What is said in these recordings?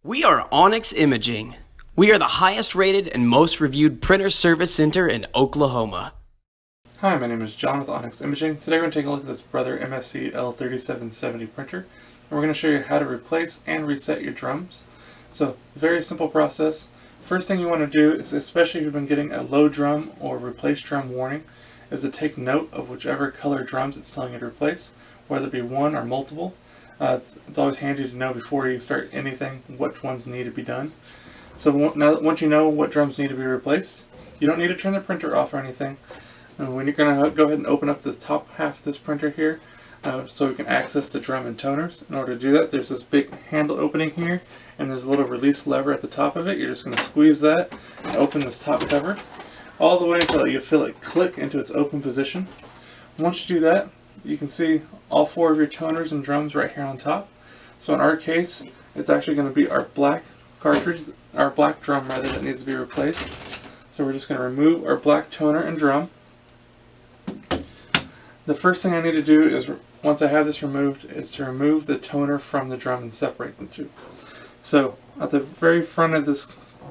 We are Onyx Imaging. We are the highest rated and most reviewed printer service center in Oklahoma. Hi, my name is John with Onyx Imaging. Today we're going to take a look at this Brother MFC L3770 printer, and we're going to show you how to replace and reset your drums. So, very simple process. First thing you want to do is, especially if you've been getting a low drum or replace drum warning, is to take note of whichever color drums it's telling you to replace, whether it be one or multiple. It's always handy to know before you start anything which ones need to be done. So now once you know what drums need to be replaced, you don't need to turn the printer off or anything. And when you're going to go ahead and open up the top half of this printer here, so we can access the drum and toners. In order to do that, there's this big handle opening here, and there's a little release lever at the top of it. You're just going to squeeze that and open this top cover all the way until you feel it click into its open position. Once you do that, you can see all four of your toners and drums right here on top. So in our case, it's actually going to be our black cartridge, our black drum rather, that needs to be replaced. So we're just going to remove our black toner and drum. The first thing I need to do is, once I have this removed, is to remove the toner from the drum and separate the two. So at the very front of this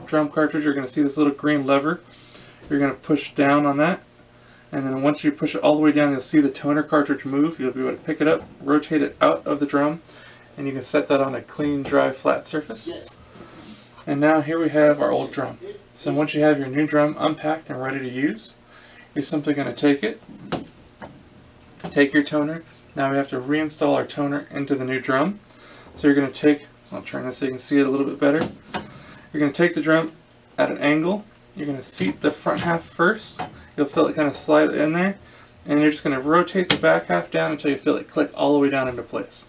drum cartridge, you're going to see this little green lever. You're going to push down on that. And then once you push it all the way down, you'll see the toner cartridge move. You'll be able to pick it up, rotate it out of the drum, and you can set that on a clean, dry, flat surface. And now here we have our old drum. So once you have your new drum unpacked and ready to use, you're simply going to take it, take your toner. Now we have to reinstall our toner into the new drum. So you're going to take, I'll turn this so you can see it a little bit better. You're going to take the drum at an angle. You're going to seat the front half first. You'll feel it kind of slide in there, and you're just going to rotate the back half down until you feel it click all the way down into place.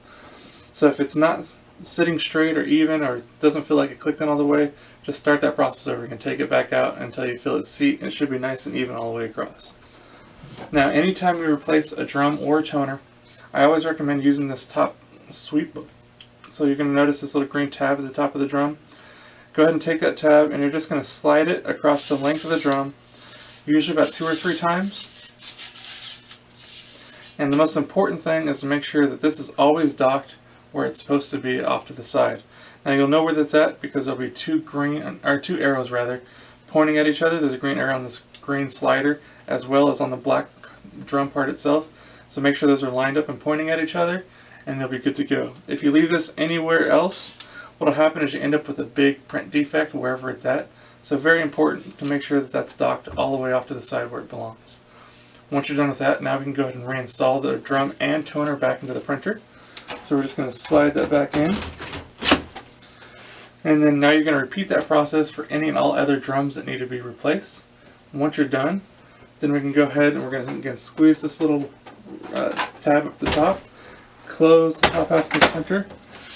So if it's not sitting straight or even, or doesn't feel like it clicked in all the way, just start that process over. You can take it back out until you feel it seat, and it should be nice and even all the way across. Now, anytime you replace a drum or a toner, I always recommend using this top sweep. So you're going to notice this little green tab at the top of the drum. Go ahead and take that tab, and you're just going to slide it across the length of the drum, usually about 2 or 3 times. And the most important thing is to make sure that this is always docked where it's supposed to be, off to the side. Now you'll know where that's at because there'll be two arrows rather, pointing at each other. There's a green arrow on this green slider as well as on the black drum part itself. So make sure those are lined up and pointing at each other, and they'll be good to go. If you leave this anywhere else, what'll happen is you end up with a big print defect wherever it's at. So very important to make sure that that's docked all the way off to the side where it belongs. Once you're done with that, now we can go ahead and reinstall the drum and toner back into the printer. So we're just going to slide that back in. And then now you're going to repeat that process for any and all other drums that need to be replaced. Once you're done, then we can go ahead and we're going to again squeeze this little tab up the top, close the top half of the printer,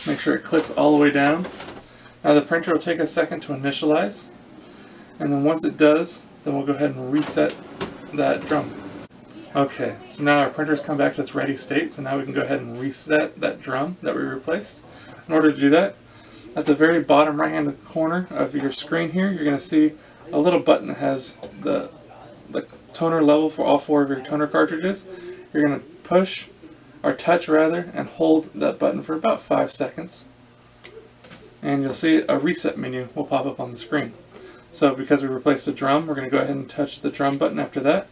make sure it clicks all the way down. Now the printer will take a second to initialize, and then once it does, then we'll go ahead and reset that drum. Okay, so now our printer's come back to its ready state, so now we can go ahead and reset that drum that we replaced. In order to do that, at the very bottom right hand corner of your screen here, you're going to see a little button that has the toner level for all 4 of your toner cartridges. You're going to push, or touch rather, and hold that button for about 5 seconds. And you'll see a reset menu will pop up on the screen. So because we replaced the drum, we're going to go ahead and touch the drum button after that.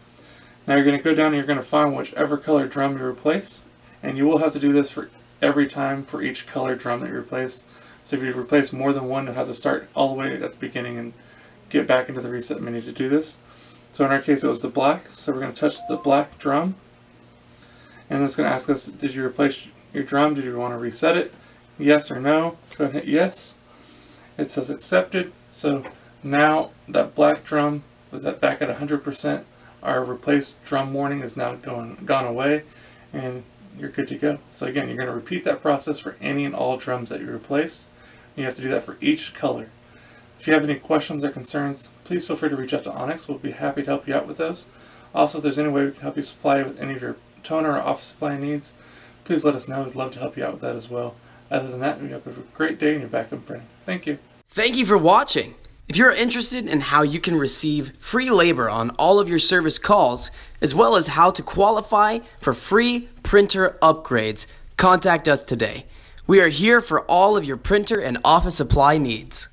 Now you're going to go down and you're going to find whichever color drum you replaced. And you will have to do this for every time for each color drum that you replaced. So if you've replaced more than one, you'll have to start all the way at the beginning and get back into the reset menu to do this. So in our case it was the black, so we're going to touch the black drum. And it's going to ask us, did you replace your drum? Did you want to reset it? Yes or no? Go ahead and hit yes. It says accepted. So now that black drum was back at 100%. Our replaced drum warning is now gone away, and you're good to go. So again, you're going to repeat that process for any and all drums that you replaced. You have to do that for each color. If you have any questions or concerns, please feel free to reach out to Onyx. We'll be happy to help you out with those. Also, if there's any way we can help you supply with any of your toner or office supply needs, please let us know. We'd love to help you out with that as well. Other than that, we hope you have a great day and you're back up printing. Thank you. Thank you for watching. If you're interested in how you can receive free labor on all of your service calls, as well as how to qualify for free printer upgrades, contact us today. We are here for all of your printer and office supply needs.